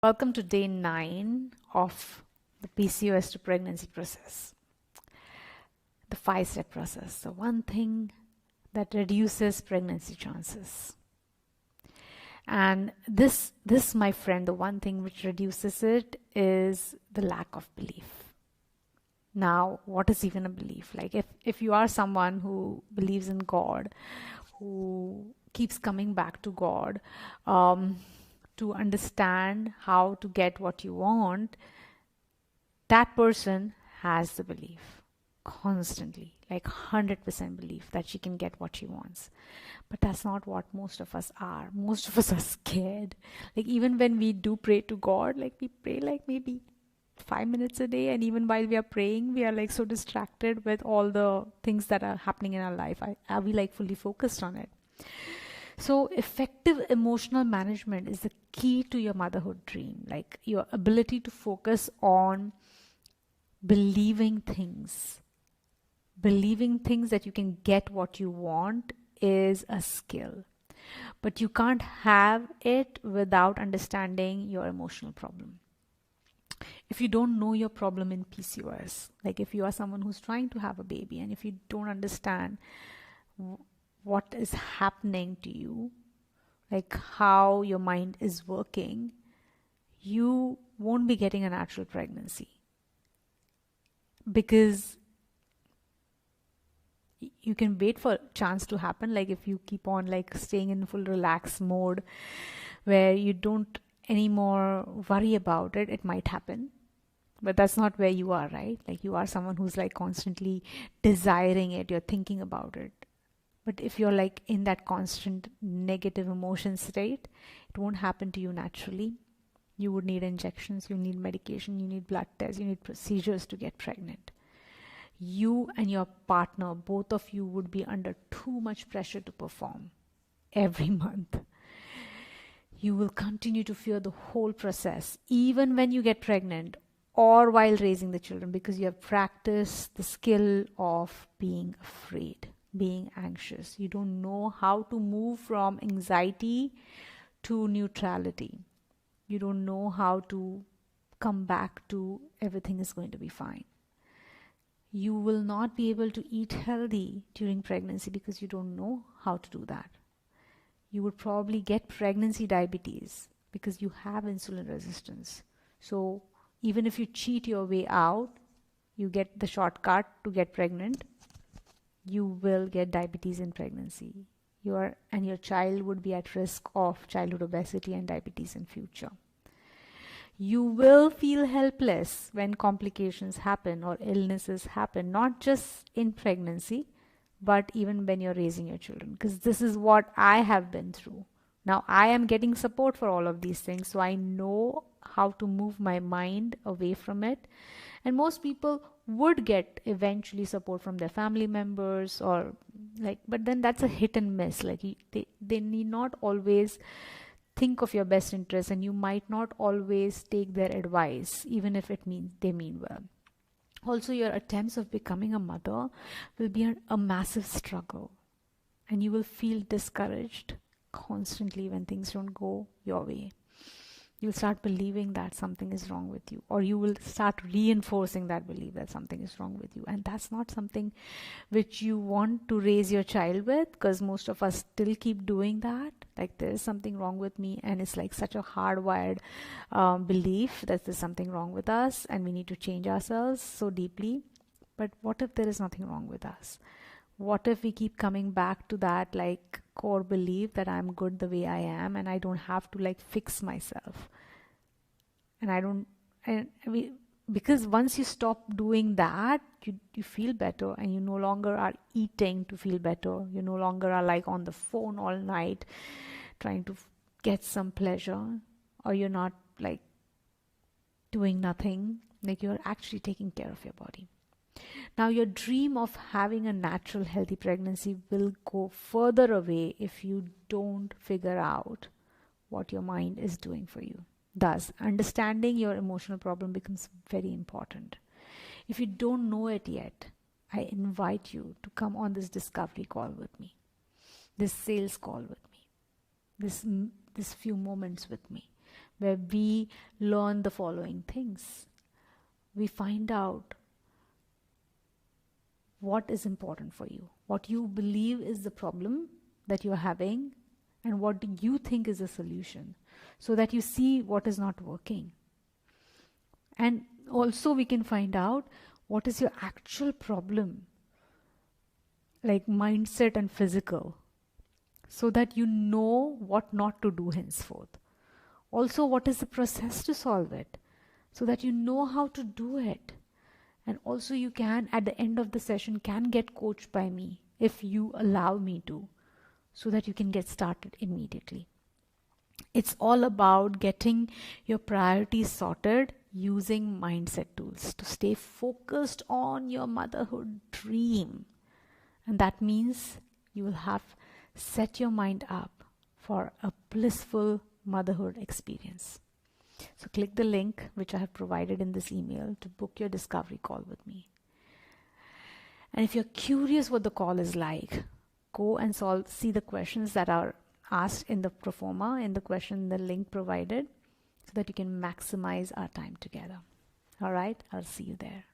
Welcome to day 9 of the PCOS to pregnancy process, the 5-step process, the one thing that reduces pregnancy chances. And this, my friend, the one thing which reduces it is the lack of belief. Now, what is even a belief? Like if you are someone who believes in God, who keeps coming back to God, to understand how to get what you want, that person has the belief constantly, like 100% belief that she can get what she wants. But that's not what most of us are. Most of us are scared. Like even when we do pray to God, like we pray like maybe 5 minutes a day, and even while we are praying, we are like so distracted with all the things that are happening in our life. Are we like fully focused on it? So, effective emotional management is the key to your motherhood dream, like your ability to focus on believing things. Believing things that you can get what you want is a skill. But you can't have it without understanding your emotional problem. If you don't know your problem in PCOS, like if you are someone who's trying to have a baby and if you don't understand what is happening to you, like how your mind is working, you won't be getting a natural pregnancy, because you can wait for a chance to happen. Like if you keep on like staying in full relaxed mode where you don't anymore worry about it, it might happen. But that's not where you are, right? Like you are someone who's like constantly desiring it, you're thinking about it. But if you're like in that constant negative emotion state, it won't happen to you naturally. You would need injections, you need medication, you need blood tests, you need procedures to get pregnant. You and your partner, both of you, would be under too much pressure to perform every month. You will continue to fear the whole process, even when you get pregnant or while raising the children, because you have practiced the skill of being afraid, being anxious. You don't know how to move from anxiety to neutrality. You don't know how to come back to everything is going to be fine. You will not be able to eat healthy during pregnancy because you don't know how to do that. You would probably get pregnancy diabetes because you have insulin resistance. So even if you cheat your way out, you get the shortcut to get pregnant, you will get diabetes in pregnancy. Your child would be at risk of childhood obesity and diabetes in future. You will feel helpless when complications happen or illnesses happen, not just in pregnancy, but even when you're raising your children. Because this is what I have been through. Now I am getting support for all of these things, so I know how to move my mind away from it. And most people would get eventually support from their family members, or like, but then that's a hit and miss. Like they need not always think of your best interest, and you might not always take their advice, even if it means they mean well. Also, your attempts of becoming a mother will be a massive struggle, and you will feel discouraged constantly when things don't go your way. You'll start believing that something is wrong with you, or you will start reinforcing that belief that something is wrong with you. And that's not something which you want to raise your child with, because most of us still keep doing that. Like there's something wrong with me, and it's like such a hardwired belief that there's something wrong with us and we need to change ourselves so deeply. But what if there is nothing wrong with us? What if we keep coming back to that like core belief that I'm good the way I am and I don't have to like fix myself? And I don't, and we, because once you stop doing that, you feel better, and you no longer are eating to feel better. You no longer are like on the phone all night trying to get some pleasure, or you're not like doing nothing, like you're actually taking care of your body. Now, your dream of having a natural, healthy pregnancy will go further away if you don't figure out what your mind is doing for you. Thus, understanding your emotional problem becomes very important. If you don't know it yet, I invite you to come on this discovery call with me, this sales call with me, this few moments with me, where we learn the following things. We find out what is important for you, what you believe is the problem that you're having, and what do you think is the solution, so that you see what is not working. And also we can find out what is your actual problem, like mindset and physical, so that you know what not to do henceforth. Also, what is the process to solve it, so that you know how to do it. And also you can, at the end of the session, can get coached by me if you allow me to, so that you can get started immediately. It's all about getting your priorities sorted using mindset tools to stay focused on your motherhood dream. And that means you will have set your mind up for a blissful motherhood experience. So click the link which I have provided in this email to book your discovery call with me. And if you're curious what the call is like, go and see the questions that are asked in the proforma, in the link provided, so that you can maximize our time together. All right, I'll see you there.